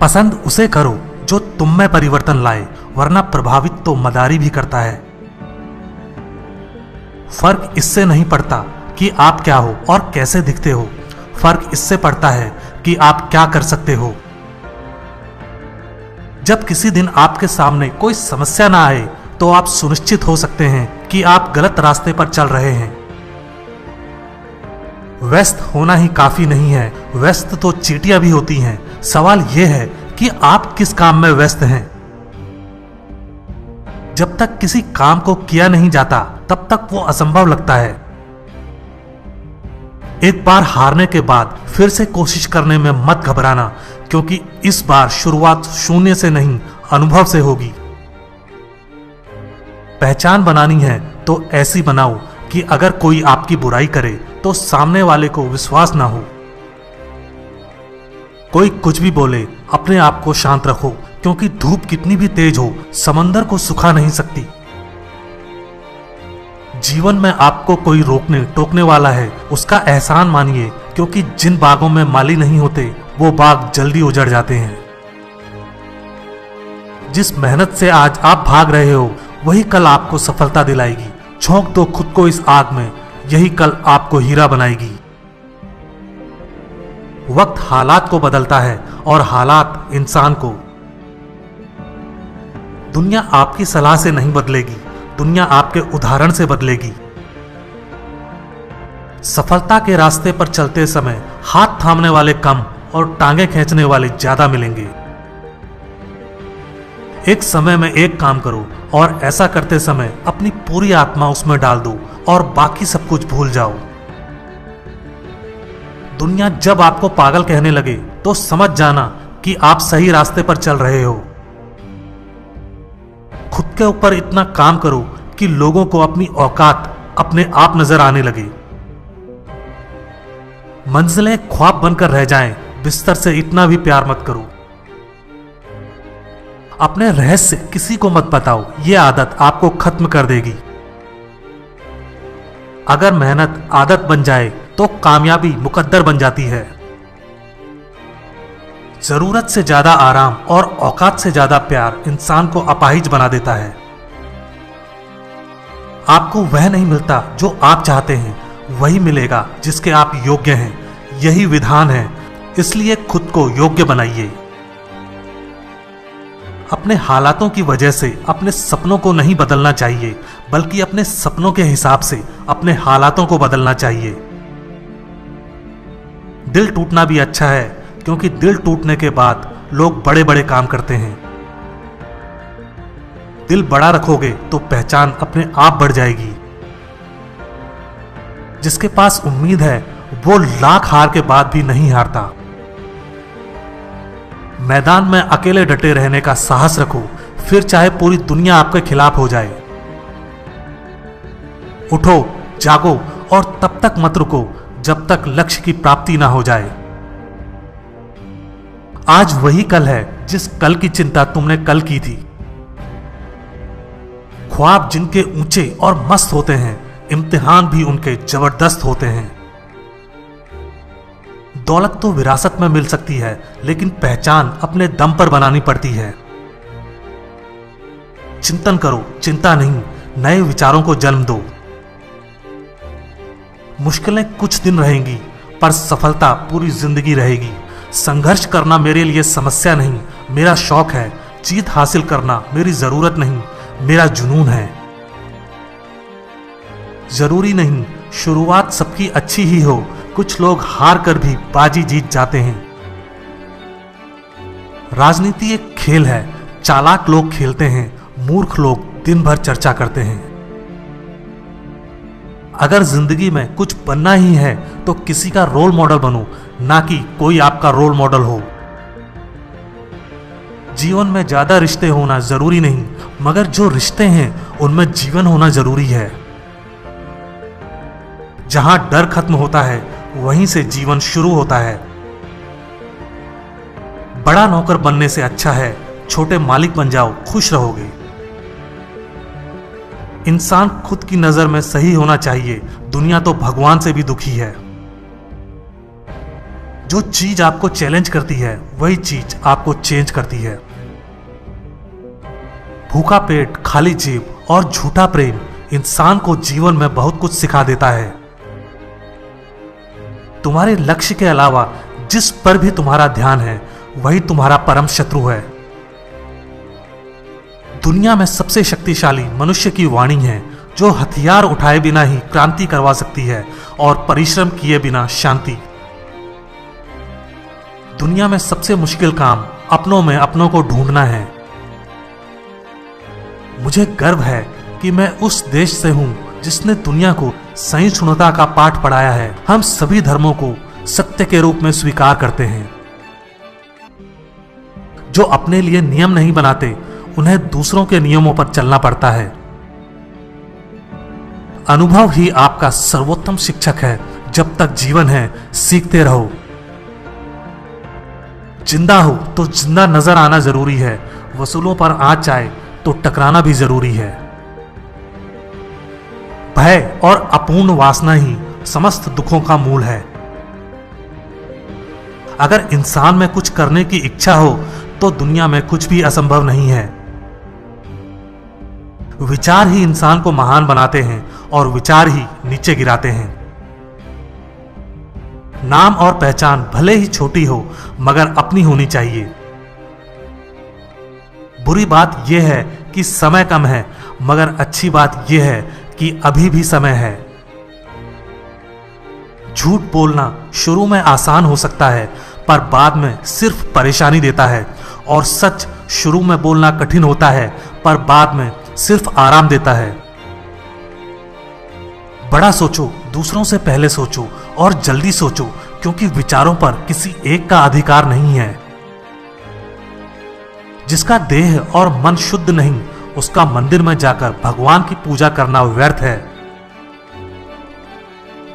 पसंद उसे करो जो तुम में परिवर्तन लाए, वरना प्रभावित तो मदारी भी करता है। फर्क इससे नहीं पड़ता कि आप क्या हो और कैसे दिखते हो, फर्क इससे पड़ता है कि आप क्या कर सकते हो। जब किसी दिन आपके सामने कोई समस्या ना आए तो आप सुनिश्चित हो सकते हैं कि आप गलत रास्ते पर चल रहे हैं। व्यस्त होना ही काफी नहीं है, व्यस्त तो चींटियां भी होती हैं। सवाल यह है कि आप किस काम में व्यस्त हैं। जब तक किसी काम को किया नहीं जाता तब तक वो असंभव लगता है। एक बार हारने के बाद फिर से कोशिश करने में मत घबराना, क्योंकि इस बार शुरुआत शून्य से नहीं, अनुभव से होगी। पहचान बनानी है तो ऐसी बनाओ कि अगर कोई आपकी बुराई करे तो सामने वाले को विश्वास ना हो। कोई कुछ भी बोले, अपने आप को शांत रखो, क्योंकि धूप कितनी भी तेज हो समंदर को सुखा नहीं सकती। जीवन में आपको कोई रोकने टोकने वाला है, उसका एहसान मानिए, क्योंकि जिन बागों में माली नहीं होते वो बाग जल्दी उजड़ जाते हैं। जिस मेहनत से आज आप भाग रहे हो वही कल आपको सफलता दिलाएगी। झोंक दो खुद को इस आग में, यही कल आपको हीरा बनाएगी। वक्त हालात को बदलता है और हालात इंसान को। दुनिया आपकी सलाह से नहीं बदलेगी, दुनिया आपके उदाहरण से बदलेगी। सफलता के रास्ते पर चलते समय हाथ थामने वाले कम और टांगे खींचने वाले ज्यादा मिलेंगे। एक समय में एक काम करो और ऐसा करते समय अपनी पूरी आत्मा उसमें डाल दो और बाकी सब कुछ भूल जाओ। दुनिया जब आपको पागल कहने लगे तो समझ जाना कि आप सही रास्ते पर चल रहे हो। खुद के ऊपर इतना काम करो कि लोगों को अपनी औकात अपने आप नजर आने लगे। मंजिलें ख्वाब बनकर रह जाएं, बिस्तर से इतना भी प्यार मत करो। अपने रहस्य किसी को मत बताओ, यह आदत आपको खत्म कर देगी। अगर मेहनत आदत बन जाए तो कामयाबी मुकद्दर बन जाती है। जरूरत से ज्यादा आराम और औकात से ज्यादा प्यार इंसान को अपाहिज बना देता है। आपको वह नहीं मिलता जो आप चाहते हैं, वही मिलेगा जिसके आप योग्य हैं। यही विधान है, इसलिए खुद को योग्य बनाइए। अपने हालातों की वजह से अपने सपनों को नहीं बदलना चाहिए, बल्कि अपने सपनों के हिसाब से अपने हालातों को बदलना चाहिए। दिल टूटना भी अच्छा है, क्योंकि दिल टूटने के बाद लोग बड़े बड़े काम करते हैं। दिल बड़ा रखोगे तो पहचान अपने आप बढ़ जाएगी। जिसके पास उम्मीद है वो लाख हार के बाद भी नहीं हारता। मैदान में अकेले डटे रहने का साहस रखो, फिर चाहे पूरी दुनिया आपके खिलाफ हो जाए। उठो, जागो और तब तक मत रुको जब तक लक्ष्य की प्राप्ति ना हो जाए। आज वही कल है जिस कल की चिंता तुमने कल की थी। ख्वाब जिनके ऊंचे और मस्त होते हैं, इम्तिहान भी उनके जबरदस्त होते हैं। दौलत तो विरासत में मिल सकती है, लेकिन पहचान अपने दम पर बनानी पड़ती है। चिंतन करो, चिंता नहीं, नए विचारों को जन्म दो। मुश्किलें कुछ दिन रहेंगी, पर सफलता पूरी जिंदगी रहेगी। संघर्ष करना मेरे लिए समस्या नहीं, मेरा शौक है। जीत हासिल करना मेरी जरूरत नहीं, मेरा जुनून है। जरूरी नहीं शुरुआत सबकी अच्छी ही हो, कुछ लोग हार कर भी बाजी जीत जाते हैं। राजनीति एक खेल है, चालाक लोग खेलते हैं, मूर्ख लोग दिन भर चर्चा करते हैं। अगर जिंदगी में कुछ बनना ही है तो किसी का रोल मॉडल बनो, ना कि कोई आपका रोल मॉडल हो। जीवन में ज्यादा रिश्ते होना जरूरी नहीं, मगर जो रिश्ते हैं उनमें जीवन होना जरूरी है। जहां डर खत्म होता है वहीं से जीवन शुरू होता है। बड़ा नौकर बनने से अच्छा है छोटे मालिक बन जाओ, खुश रहोगे। इंसान खुद की नजर में सही होना चाहिए, दुनिया तो भगवान से भी दुखी है। जो चीज आपको चैलेंज करती है वही चीज आपको चेंज करती है। भूखा पेट, खाली जेब और झूठा प्रेम इंसान को जीवन में बहुत कुछ सिखा देता है। तुम्हारे लक्ष्य के अलावा जिस पर भी तुम्हारा ध्यान है वही तुम्हारा परम शत्रु है। दुनिया में सबसे शक्तिशाली मनुष्य की वाणी है, जो हथियार उठाए बिना ही क्रांति करवा सकती है और परिश्रम किए बिना शांति। दुनिया में सबसे मुश्किल काम अपनों में अपनों को ढूंढना है। मुझे गर्व है कि मैं उस देश से हूं जिसने दुनिया को सहिष्णुता का पाठ पढ़ाया है। हम सभी धर्मों को सत्य के रूप में स्वीकार करते हैं। जो अपने लिए नियम नहीं बनाते उन्हें दूसरों के नियमों पर चलना पड़ता है। अनुभव ही आपका सर्वोत्तम शिक्षक है। जब तक जीवन है सीखते रहो। जिंदा हो तो जिंदा नजर आना जरूरी है। वसूलों पर आंच आए तो टकराना भी जरूरी है। भय और अपूर्ण वासना ही समस्त दुखों का मूल है। अगर इंसान में कुछ करने की इच्छा हो तो दुनिया में कुछ भी असंभव नहीं है। विचार ही इंसान को महान बनाते हैं और विचार ही नीचे गिराते हैं। नाम और पहचान भले ही छोटी हो मगर अपनी होनी चाहिए। बुरी बात यह है कि समय कम है, मगर अच्छी बात यह है कि अभी भी समय है। झूठ बोलना शुरू में आसान हो सकता है पर बाद में सिर्फ परेशानी देता है, और सच शुरू में बोलना कठिन होता है पर बाद में सिर्फ आराम देता है। बड़ा सोचो, दूसरों से पहले सोचो और जल्दी सोचो, क्योंकि विचारों पर किसी एक का अधिकार नहीं है। जिसका देह और मन शुद्ध नहीं, उसका मंदिर में जाकर भगवान की पूजा करना व्यर्थ है।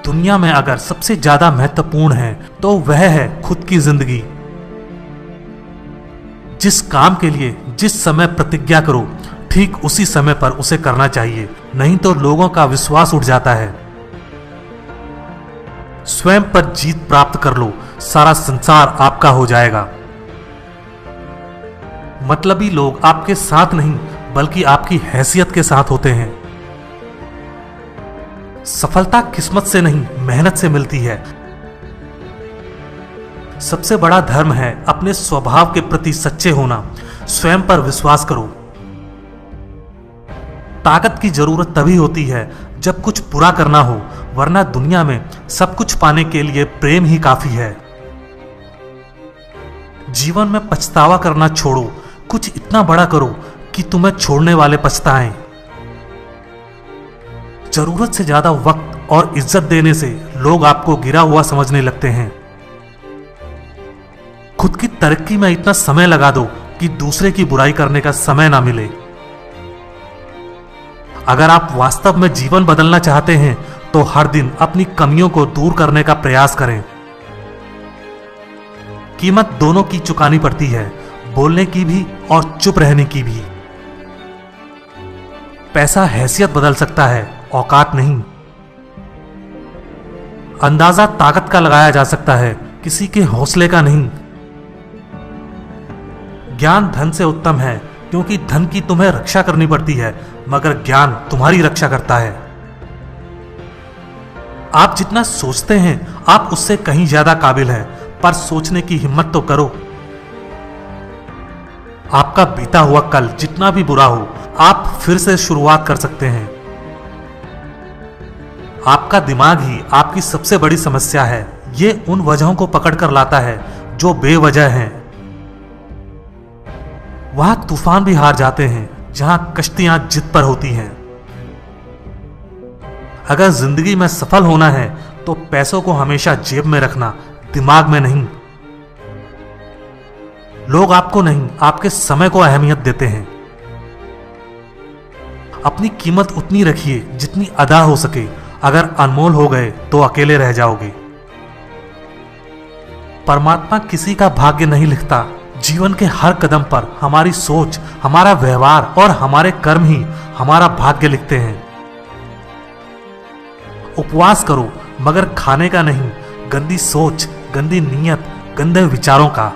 दुनिया में अगर सबसे ज्यादा महत्वपूर्ण है तो वह है खुद की जिंदगी। जिस काम के लिए जिस समय प्रतिज्ञा करो, ठीक उसी समय पर उसे करना चाहिए, नहीं तो लोगों का विश्वास उठ जाता है। स्वयं पर जीत प्राप्त कर लो, सारा संसार आपका हो जाएगा। मतलबी लोग आपके साथ नहीं बल्कि आपकी हैसियत के साथ होते हैं। सफलता किस्मत से नहीं मेहनत से मिलती है। सबसे बड़ा धर्म है अपने स्वभाव के प्रति सच्चे होना। स्वयं पर विश्वास करो। ताकत की जरूरत तभी होती है जब कुछ बुरा करना हो, वरना दुनिया में सब कुछ पाने के लिए प्रेम ही काफी है। जीवन में पछतावा करना छोड़ो, कुछ इतना बड़ा करो कि तुम्हें छोड़ने वाले पछताएं। जरूरत से ज्यादा वक्त और इज्जत देने से लोग आपको गिरा हुआ समझने लगते हैं। खुद की तरक्की में इतना समय लगा दो कि दूसरे की बुराई करने का समय ना मिले। अगर आप वास्तव में जीवन बदलना चाहते हैं तो हर दिन अपनी कमियों को दूर करने का प्रयास करें। कीमत दोनों की चुकानी पड़ती है, बोलने की भी और चुप रहने की भी। पैसा हैसियत बदल सकता है, औकात नहीं। अंदाजा ताकत का लगाया जा सकता है, किसी के हौसले का नहीं। ज्ञान धन से उत्तम है, क्योंकि धन की तुम्हें रक्षा करनी पड़ती है, मगर ज्ञान तुम्हारी रक्षा करता है। आप जितना सोचते हैं आप उससे कहीं ज्यादा काबिल हैं, पर सोचने की हिम्मत तो करो। आपका बीता हुआ कल जितना भी बुरा हो, आप फिर से शुरुआत कर सकते हैं। आपका दिमाग ही आपकी सबसे बड़ी समस्या है। ये उन वजहों को पकड़कर लाता है जो बेवजह हैं। वहां तूफान भी हार जाते हैं जहां कश्तियां जिद पर होती हैं। अगर जिंदगी में सफल होना है तो पैसों को हमेशा जेब में रखना, दिमाग में नहीं। लोग आपको नहीं, आपके समय को अहमियत देते हैं। अपनी कीमत उतनी रखिए जितनी अदा हो सके। अगर अनमोल हो गए तो अकेले रह जाओगे। परमात्मा किसी का भाग्य नहीं लिखता। जीवन के हर कदम पर हमारी सोच, हमारा व्यवहार और हमारे कर्म ही हमारा भाग्य लिखते हैं। उपवास करो, मगर खाने का नहीं, गंदी सोच, गंदी नीयत, गंदे विचारों का।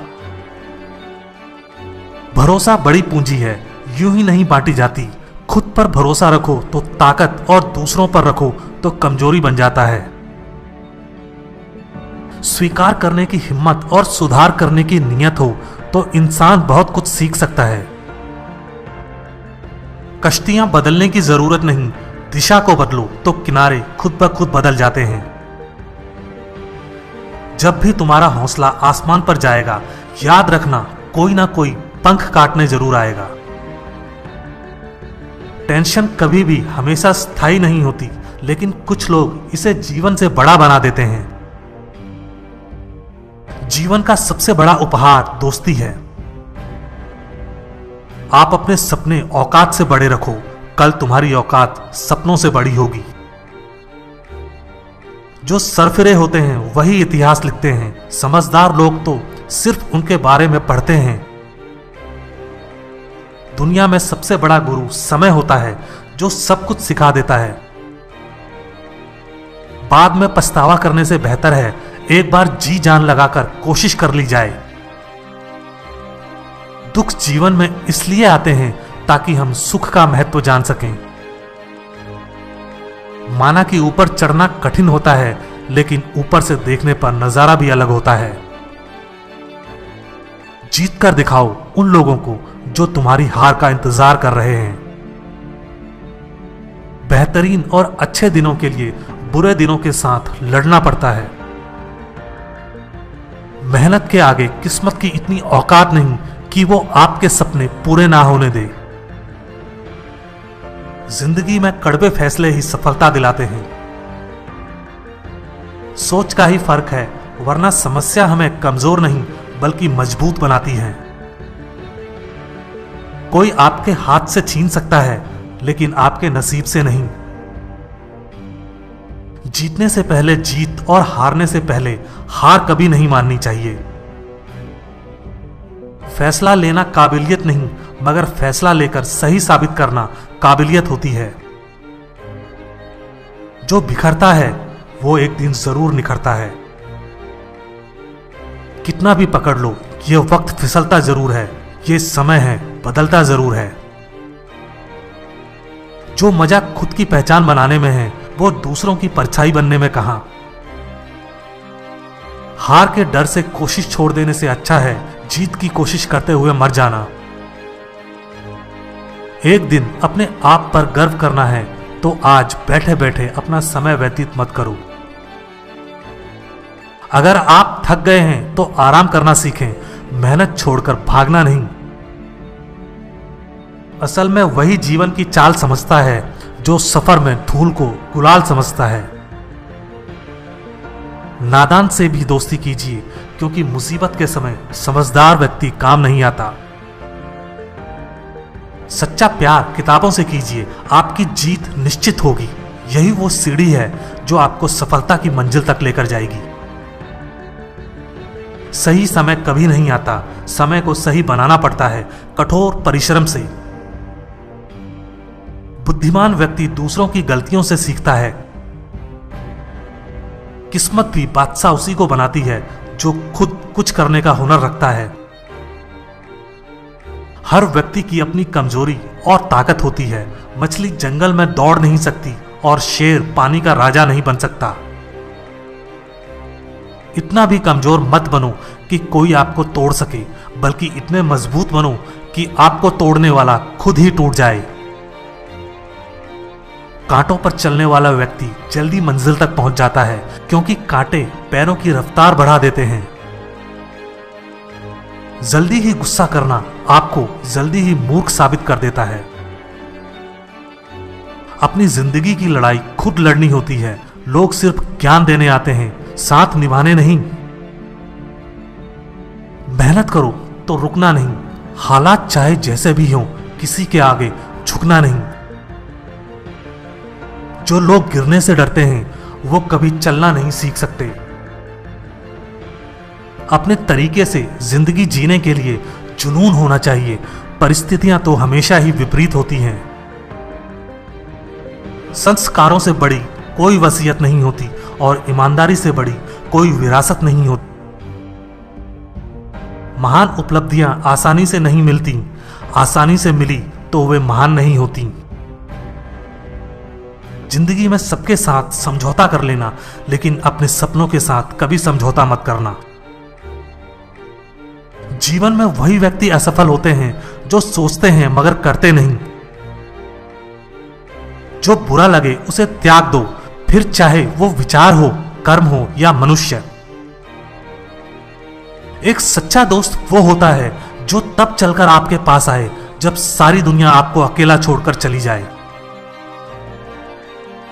भरोसा बड़ी पूंजी है, यूं ही नहीं बांटी जाती। खुद पर भरोसा रखो तो ताकत, और दूसरों पर रखो तो कमजोरी बन जाता है। स्वीकार करने की हिम्मत और सुधार करने की नीयत हो तो इंसान बहुत कुछ सीख सकता है। कश्तियां बदलने की जरूरत नहीं, दिशा को बदलो तो किनारे खुद ब खुद बदल जाते हैं। जब भी तुम्हारा हौसला आसमान पर जाएगा, याद रखना कोई ना कोई पंख काटने जरूर आएगा। टेंशन कभी भी हमेशा स्थायी नहीं होती, लेकिन कुछ लोग इसे जीवन से बड़ा बना देते हैं। जीवन का सबसे बड़ा उपहार दोस्ती है। आप अपने सपने औकात से बड़े रखो, कल तुम्हारी औकात सपनों से बड़ी होगी। जो सरफिरे होते हैं वही इतिहास लिखते हैं, समझदार लोग तो सिर्फ उनके बारे में पढ़ते हैं। दुनिया में सबसे बड़ा गुरु समय होता है, जो सब कुछ सिखा देता है। बाद में पछतावा करने से बेहतर है एक बार जी जान लगाकर कोशिश कर ली जाए। दुख जीवन में इसलिए आते हैं ताकि हम सुख का महत्व जान सकें। माना कि ऊपर चढ़ना कठिन होता है, लेकिन ऊपर से देखने पर नजारा भी अलग होता है। जीत कर दिखाओ उन लोगों को जो तुम्हारी हार का इंतजार कर रहे हैं। बेहतरीन और अच्छे दिनों के लिए बुरे दिनों के साथ लड़ना पड़ता है। मेहनत के आगे किस्मत की इतनी औकात नहीं कि वो आपके सपने पूरे ना होने दे। जिंदगी में कड़वे फैसले ही सफलता दिलाते हैं। सोच का ही फर्क है, वरना समस्या हमें कमजोर नहीं बल्कि मजबूत बनाती है। कोई आपके हाथ से छीन सकता है, लेकिन आपके नसीब से नहीं। जीतने से पहले जीत और हारने से पहले हार कभी नहीं माननी चाहिए। फैसला लेना काबिलियत नहीं, मगर फैसला लेकर सही साबित करना काबिलियत होती है। जो बिखरता है वो एक दिन जरूर निखरता है। कितना भी पकड़ लो, ये वक्त फिसलता जरूर है, ये समय है बदलता जरूर है। जो मजा खुद की पहचान बनाने में है, वो दूसरों की परछाई बनने में कहां। हार के डर से कोशिश छोड़ देने से अच्छा है जीत की कोशिश करते हुए मर जाना। एक दिन अपने आप पर गर्व करना है तो आज बैठे बैठे अपना समय व्यतीत मत करो। अगर आप थक गए हैं तो आराम करना सीखें, मेहनत छोड़कर भागना नहीं। असल में वही जीवन की चाल समझता है जो सफर में धूल को गुलाल समझता है। नादान से भी दोस्ती कीजिए, क्योंकि मुसीबत के समय समझदार व्यक्ति काम नहीं आता। सच्चा प्यार किताबों से कीजिए, आपकी जीत निश्चित होगी। यही वो सीढ़ी है जो आपको सफलता की मंजिल तक लेकर जाएगी। सही समय कभी नहीं आता, समय को सही बनाना पड़ता है कठोर परिश्रम से। बुद्धिमान व्यक्ति दूसरों की गलतियों से सीखता है। किस्मत भी बादशाह उसी को बनाती है जो खुद कुछ करने का हुनर रखता है। हर व्यक्ति की अपनी कमजोरी और ताकत होती है। मछली जंगल में दौड़ नहीं सकती और शेर पानी का राजा नहीं बन सकता। इतना भी कमजोर मत बनो कि कोई आपको तोड़ सके, बल्कि इतने मजबूत बनो कि आपको तोड़ने वाला खुद ही टूट जाए। कांटों पर चलने वाला व्यक्ति जल्दी मंजिल तक पहुंच जाता है, क्योंकि कांटे पैरों की रफ्तार बढ़ा देते हैं। जल्दी ही गुस्सा करना आपको जल्दी ही मूर्ख साबित कर देता है। अपनी जिंदगी की लड़ाई खुद लड़नी होती है। लोग सिर्फ ज्ञान देने आते हैं, साथ निभाने नहीं। मेहनत करो तो रुकना नहीं। हालात चाहे जैसे भी हों, किसी के आगे झुकना नहीं। जो लोग गिरने से डरते हैं वो कभी चलना नहीं सीख सकते। अपने तरीके से जिंदगी जीने के लिए जुनून होना चाहिए। परिस्थितियां तो हमेशा ही विपरीत होती हैं। संस्कारों से बड़ी कोई वसीयत नहीं होती और ईमानदारी से बड़ी कोई विरासत नहीं होती। महान उपलब्धियां आसानी से नहीं मिलती, आसानी से मिली तो वे महान नहीं होती। जिंदगी में सबके साथ समझौता कर लेना, लेकिन अपने सपनों के साथ कभी समझौता मत करना। जीवन में वही व्यक्ति असफल होते हैं जो सोचते हैं मगर करते नहीं। जो बुरा लगे उसे त्याग दो, फिर चाहे वो विचार हो, कर्म हो या मनुष्य। एक सच्चा दोस्त वो होता है जो तब चलकर आपके पास आए जब सारी दुनिया आपको अकेला छोड़कर चली जाए।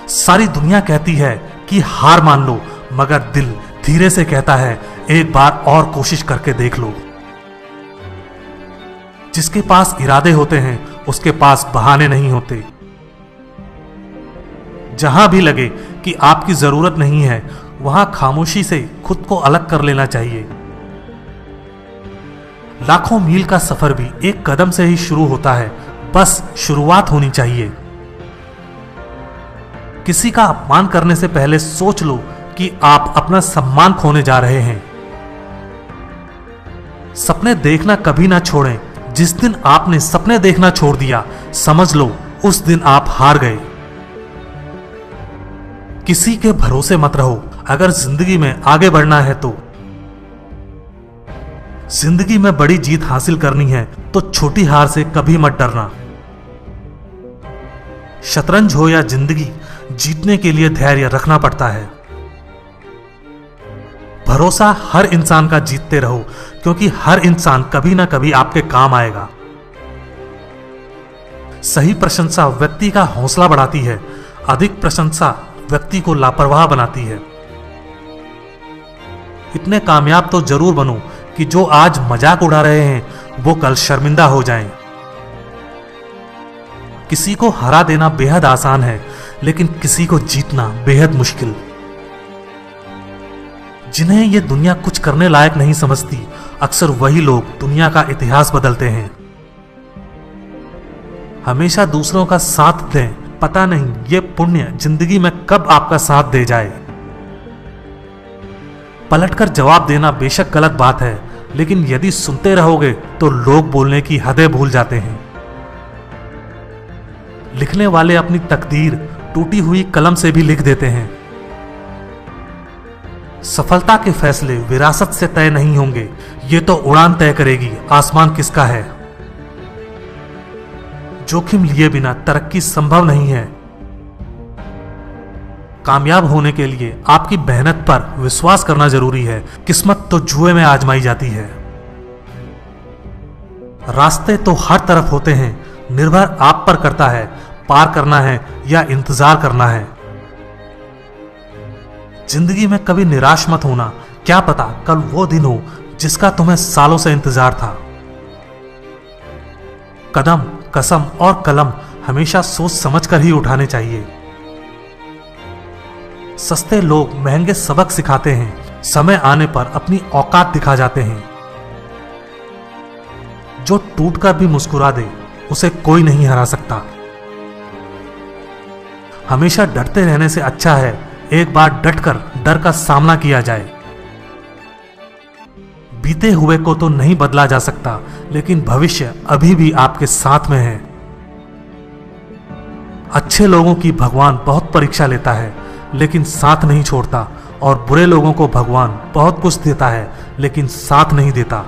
सारी दुनिया कहती है कि हार मान लो, मगर दिल धीरे से कहता है एक बार और कोशिश करके देख लो। जिसके पास इरादे होते हैं उसके पास बहाने नहीं होते। जहां भी लगे कि आपकी जरूरत नहीं है, वहां खामोशी से खुद को अलग कर लेना चाहिए। लाखों मील का सफर भी एक कदम से ही शुरू होता है, बस शुरुआत होनी चाहिए। किसी का अपमान करने से पहले सोच लो कि आप अपना सम्मान खोने जा रहे हैं। सपने देखना कभी ना छोड़ें। जिस दिन आपने सपने देखना छोड़ दिया, समझ लो उस दिन आप हार गए। किसी के भरोसे मत रहो अगर जिंदगी में आगे बढ़ना है तो। जिंदगी में बड़ी जीत हासिल करनी है तो छोटी हार से कभी मत डरना। शतरंज हो या जिंदगी, जीतने के लिए धैर्य रखना पड़ता है। भरोसा हर इंसान का जीतते रहो, क्योंकि हर इंसान कभी ना कभी आपके काम आएगा। सही प्रशंसा व्यक्ति का हौसला बढ़ाती है, अधिक प्रशंसा व्यक्ति को लापरवाह बनाती है। इतने कामयाब तो जरूर बनो कि जो आज मजाक उड़ा रहे हैं वो कल शर्मिंदा हो जाएं। किसी को हरा देना बेहद आसान है, लेकिन किसी को जीतना बेहद मुश्किल। जिन्हें ये दुनिया कुछ करने लायक नहीं समझती, अक्सर वही लोग दुनिया का इतिहास बदलते हैं। हमेशा दूसरों का साथ दें, पता नहीं ये पुण्य जिंदगी में कब आपका साथ दे जाए। पलटकर जवाब देना बेशक गलत बात है, लेकिन यदि सुनते रहोगे तो लोग बोलने की हदें भूल जाते हैं। लिखने वाले अपनी तकदीर टूटी हुई कलम से भी लिख देते हैं। सफलता के फैसले विरासत से तय नहीं होंगे, ये तो उड़ान तय करेगी आसमान किसका है। जोखिम लिए बिना तरक्की संभव नहीं है। कामयाब होने के लिए आपकी मेहनत पर विश्वास करना जरूरी है। किस्मत तो जुए में आजमाई जाती है। रास्ते तो हर तरफ होते हैं, निर्भर आप पर करता है पार करना है या इंतजार करना है। जिंदगी में कभी निराश मत होना, क्या पता कल वो दिन हो जिसका तुम्हें सालों से इंतजार था। कदम, कसम और कलम हमेशा सोच समझ कर ही उठाने चाहिए। सस्ते लोग महंगे सबक सिखाते हैं, समय आने पर अपनी औकात दिखा जाते हैं। जो टूटकर भी मुस्कुरा दे उसे कोई नहीं हरा सकता। हमेशा डरते रहने से अच्छा है एक बार डटकर डर का सामना किया जाए। बीते हुए को तो नहीं बदला जा सकता, लेकिन भविष्य अभी भी आपके साथ में है। अच्छे लोगों की भगवान बहुत परीक्षा लेता है, लेकिन साथ नहीं छोड़ता, और बुरे लोगों को भगवान बहुत कुछ देता है, लेकिन साथ नहीं देता।